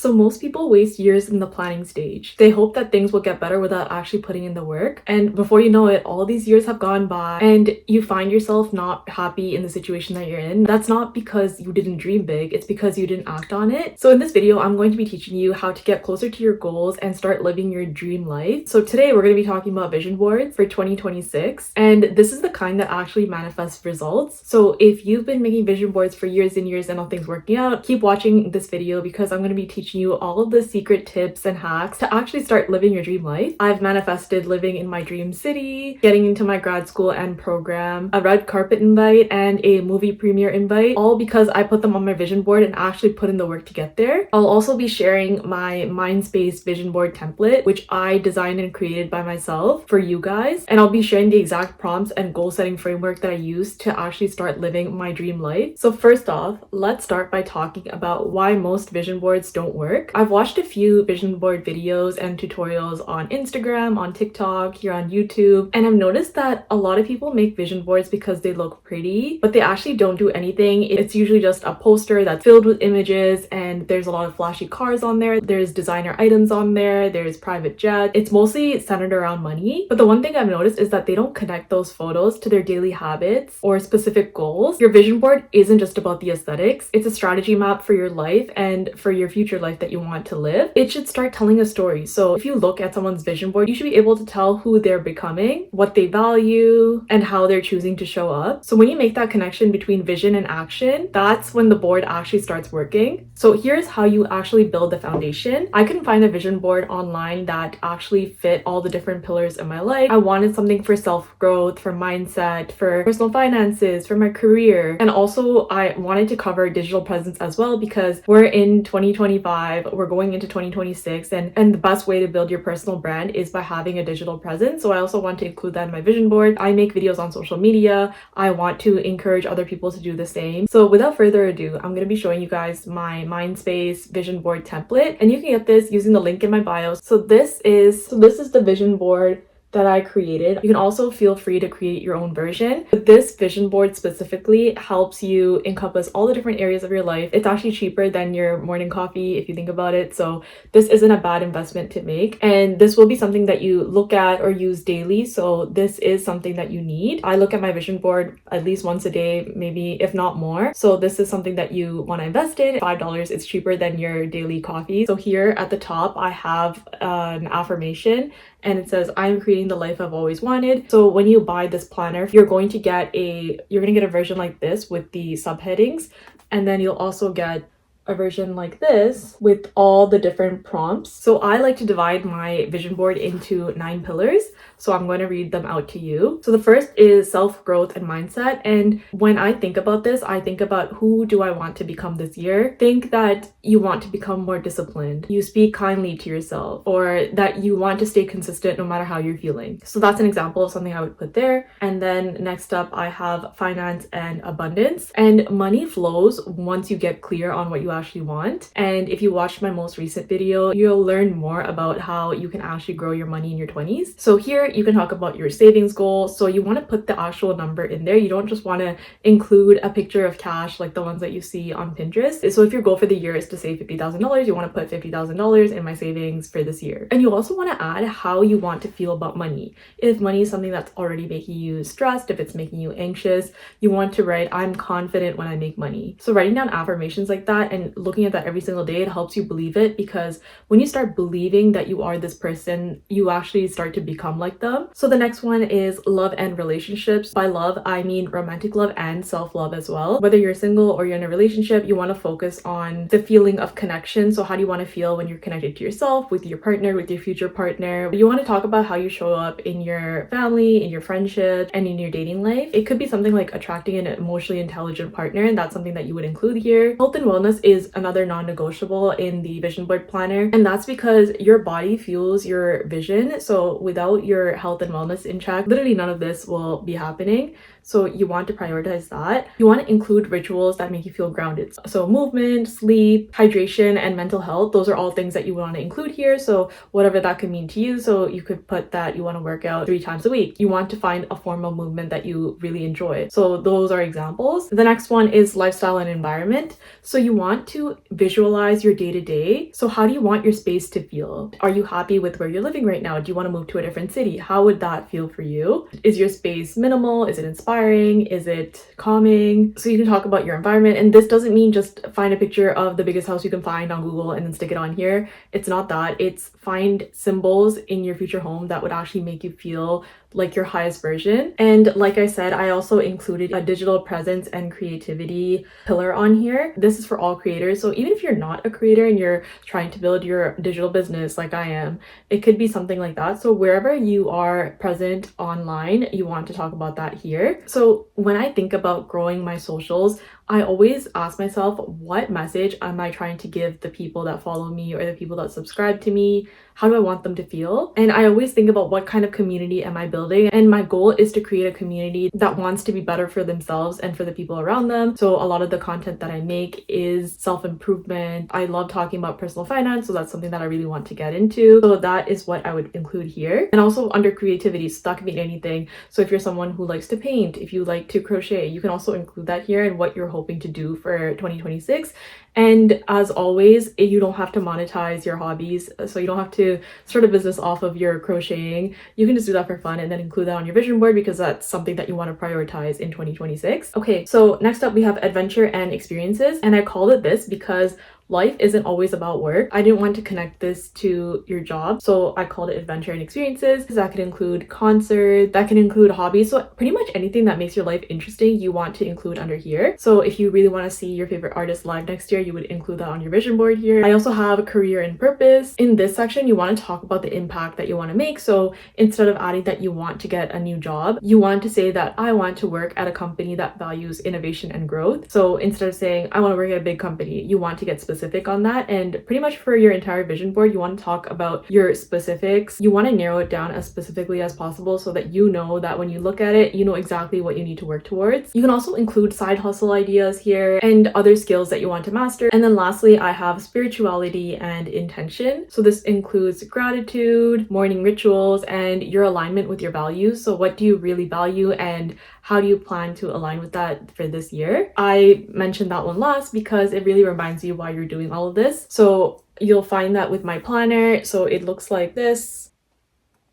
So most people waste years in the planning stage. They hope that things will get better without actually putting in the work. And before you know it, all these years have gone by and you find yourself not happy in the situation that you're in. That's not because you didn't dream big, it's because you didn't act on it. So in this video, I'm going to be teaching you how to get closer to your goals and start living your dream life. So today we're going to be talking about vision boards for 2026. And this is the kind that actually manifests results. So if you've been making vision boards for years and years and nothing's working out, keep watching this video because I'm going to be teaching you all of the secret tips and hacks to actually start living your dream life. I've manifested living in my dream city, getting into my grad school and program, a red carpet invite, and a movie premiere invite, all because I put them on my vision board and actually put in the work to get there. I'll also be sharing my Mindspace vision board template, which I designed and created by myself for you guys. And I'll be sharing the exact prompts and goal setting framework that I use to actually start living my dream life. So first off, let's start by talking about why most vision boards don't work. I've watched a few vision board videos and tutorials on Instagram, on TikTok, here on YouTube, and I've noticed that a lot of people make vision boards because they look pretty, but they actually don't do anything. It's usually just a poster that's filled with images and there's a lot of flashy cars on there, there's designer items on there, there's private jets. It's mostly centered around money. But the one thing I've noticed is that they don't connect those photos to their daily habits or specific goals. Your vision board isn't just about the aesthetics, it's a strategy map for your life and for your future life that you want to live. It should start telling a story. So if you look at someone's vision board, you should be able to tell who they're becoming, what they value, and how they're choosing to show up. So when you make that connection between vision and action, that's when the board actually starts working. So here's how you actually build the foundation. I couldn't find a vision board online that actually fit all the different pillars in my life. I wanted something for self-growth, for mindset, for personal finances, for my career. And also I wanted to cover digital presence as well because we're in 2025, we're going into 2026, and the best way to build your personal brand is by having a digital presence. So I also want to include that in my vision board. I make videos on social media. I want to encourage other people to do the same. So without further ado, I'm going to be showing you guys my Mindspace vision board template, and you can get this using the link in my bio. So this is the vision board that I created. You can also feel free to create your own version. But this vision board specifically helps you encompass all the different areas of your life. It's actually cheaper than your morning coffee if you think about it. So this isn't a bad investment to make. And this will be something that you look at or use daily. So this is something that you need. I look at my vision board at least once a day, maybe if not more. So this is something that you want to invest in. $5, it's cheaper than your daily coffee. So here at the top, I have an affirmation and it says, I am creating the life I've always wanted. So when you buy this planner, you're going to get a version like this with the subheadings, and then you'll also get a version like this with all the different prompts. So I like to divide my vision board into 9 pillars. So I'm going to read them out to you. So the first is self-growth and mindset. And when I think about this, I think about who do I want to become this year? Think that you want to become more disciplined. You speak kindly to yourself, or that you want to stay consistent no matter how you're feeling. So that's an example of something I would put there. And then next up, I have finance and abundance. And money flows once you get clear on what you actually want. And if you watched my most recent video, you'll learn more about how you can actually grow your money in your 20s. So here you can talk about your savings goal. So you want to put the actual number in there. You don't just want to include a picture of cash like the ones that you see on Pinterest. So if your goal for the year is to save $50,000, you want to put $50,000 in my savings for this year. And you also want to add how you want to feel about money. If money is something that's already making you stressed, if it's making you anxious, you want to write, I'm confident when I make money. So writing down affirmations like that and looking at that every single day, it helps you believe it, because when you start believing that you are this person, you actually start to become like them. So the next one is love and relationships. By love, I mean romantic love and self-love as well. Whether you're single or you're in a relationship, you want to focus on the feeling of connection. So how do you want to feel when you're connected to yourself, with your partner, with your future partner? You want to talk about how you show up in your family, in your friendship, and in your dating life. It could be something like attracting an emotionally intelligent partner, and that's something that you would include here. Health and wellness is another non-negotiable in the vision board planner, and that's because your body fuels your vision. So without your health and wellness in check, literally none of this will be happening. So you want to prioritize that. You want to include rituals that make you feel grounded. So movement, sleep, hydration, and mental health. Those are all things that you want to include here. So whatever that could mean to you. So you could put that you want to work out 3 times a week. You want to find a form of movement that you really enjoy. So those are examples. The next one is lifestyle and environment. So you want want to visualize your day-to-day. So how do you want your space to feel? Are you happy with where you're living right now? Do you want to move to a different city? How would that feel for you? Is your space minimal? Is it inspiring? Is it calming? So you can talk about your environment. And this doesn't mean just find a picture of the biggest house you can find on Google and then stick it on here. It's not that. It's find symbols in your future home that would actually make you feel like your highest version. And like I said, I also included a digital presence and creativity pillar on here. This is for all creators. So even if you're not a creator and you're trying to build your digital business like I am, it could be something like that. So wherever you are present online, you want to talk about that here. So when I think about growing my socials, I always ask myself, what message am I trying to give the people that follow me or the people that subscribe to me? How do I want them to feel? And I always think about what kind of community am I building? And my goal is to create a community that wants to be better for themselves and for the people around them. So a lot of the content that I make is self-improvement. I love talking about personal finance, so that's something that I really want to get into. So that is what I would include here. And also under creativity, so that can be anything. So if you're someone who likes to paint, if you like to crochet, you can also include that here and what you're hoping to do for 2026. And as always, you don't have to monetize your hobbies. So you don't have to start a business off of your crocheting. You can just do that for fun and then include that on your vision board because that's something that you want to prioritize in 2026. Okay, so next up we have adventure and experiences. And I called it this because life isn't always about work. I didn't want to connect this to your job, so I called it adventure and experiences because that could include concerts, that can include hobbies. So pretty much anything that makes your life interesting, you want to include under here. So if you really want to see your favorite artist live next year, you would include that on your vision board here. I also have career and purpose. In this section, you want to talk about the impact that you want to make. So instead of adding that you want to get a new job, you want to say that I want to work at a company that values innovation and growth. So instead of saying I want to work at a big company, you want to get specific on that. And pretty much for your entire vision board, you want to talk about your specifics. You want to narrow it down as specifically as possible so that you know that when you look at it, you know exactly what you need to work towards. You can also include side hustle ideas here and other skills that you want to master. And then lastly, I have spirituality and intention. So this includes gratitude, morning rituals, and your alignment with your values. So what do you really value and how do you plan to align with that for this year? I mentioned that one last because it really reminds you why you're doing all of this. So you'll find that with my planner. So it looks like this.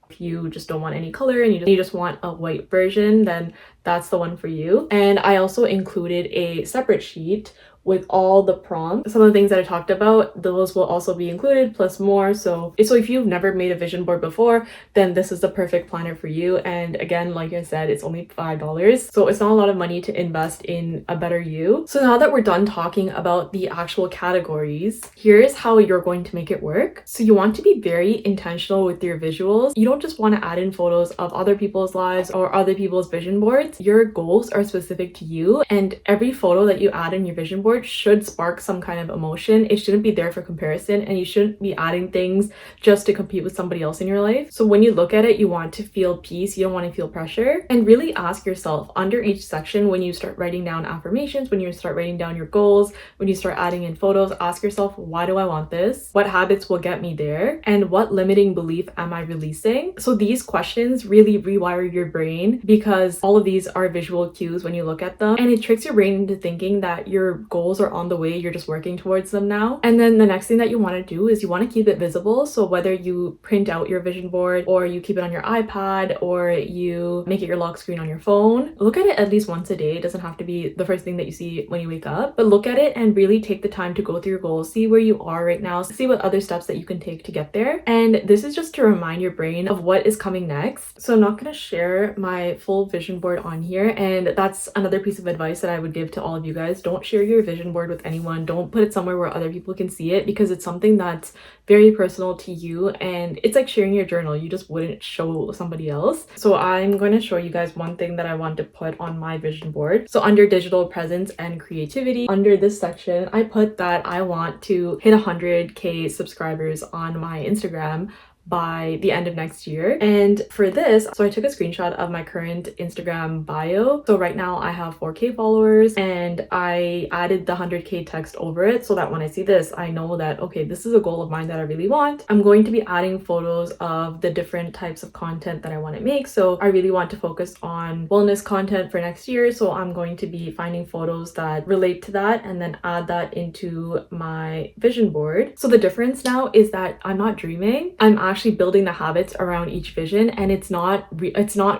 If you just don't want any color and you just want a white version, then that's the one for you. And I also included a separate sheet with all the prompts. Some of the things that I talked about, those will also be included plus more. So if you've never made a vision board before, then this is the perfect planner for you. And again, like I said, it's only $5. So it's not a lot of money to invest in a better you. So now that we're done talking about the actual categories, here's how you're going to make it work. So you want to be very intentional with your visuals. You don't just want to add in photos of other people's lives or other people's vision boards. Your goals are specific to you, and every photo that you add in your vision board should spark some kind of emotion. It shouldn't be there for comparison, and you shouldn't be adding things just to compete with somebody else in your life. So when you look at it, you want to feel peace. You don't want to feel pressure. And really ask yourself under each section, when you start writing down affirmations, when you start writing down your goals, when you start adding in photos, ask yourself, why do I want this? What habits will get me there? And what limiting belief am I releasing? So these questions really rewire your brain because all of these are visual cues when you look at them, and it tricks your brain into thinking that your goals are on the way, you're just working towards them now. And then the next thing that you want to do is you want to keep it visible. So whether you print out your vision board or you keep it on your iPad or you make it your lock screen on your phone, look at it at least once a day. It doesn't have to be the first thing that you see when you wake up, but look at it and really take the time to go through your goals, see where you are right now, see what other steps that you can take to get there. And this is just to remind your brain of what is coming next. So I'm not going to share my full vision board on here, and that's another piece of advice that I would give to all of you guys. Don't share your vision board with anyone. Don't put it somewhere where other people can see it because it's something that's very personal to you, and it's like sharing your journal. You just wouldn't show somebody else. So I'm going to show you guys one thing that I want to put on my vision board. So under digital presence and creativity, under this section, I put that I want to hit 100K subscribers on my Instagram by the end of next year. And for this, so I took a screenshot of my current Instagram bio. So right now I have 4K followers, and I added the 100K text over it so that when I see this, I know that, okay, this is a goal of mine that I really want. I'm going to be adding photos of the different types of content that I want to make. So I really want to focus on wellness content for next year. So I'm going to be finding photos that relate to that and then add that into my vision board. So the difference now is that I'm not dreaming. I'm actually building the habits around each vision, and it's not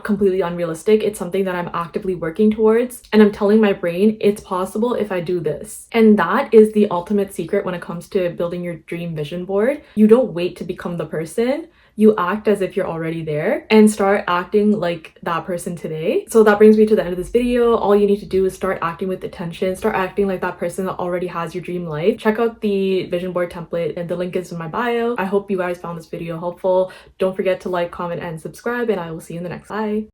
completely unrealistic. It's something that I'm actively working towards, and I'm telling my brain it's possible if I do this. And that is the ultimate secret when it comes to building your dream vision board. You don't wait to become the person. You act as if you're already there and start acting like that person today. So that brings me to the end of this video. All you need to do is start acting with attention, start acting like that person that already has your dream life. Check out the vision board template, and the link is in my bio. I hope you guys found this video helpful. Don't forget to like, comment, and subscribe, and I will see you in the next. Bye.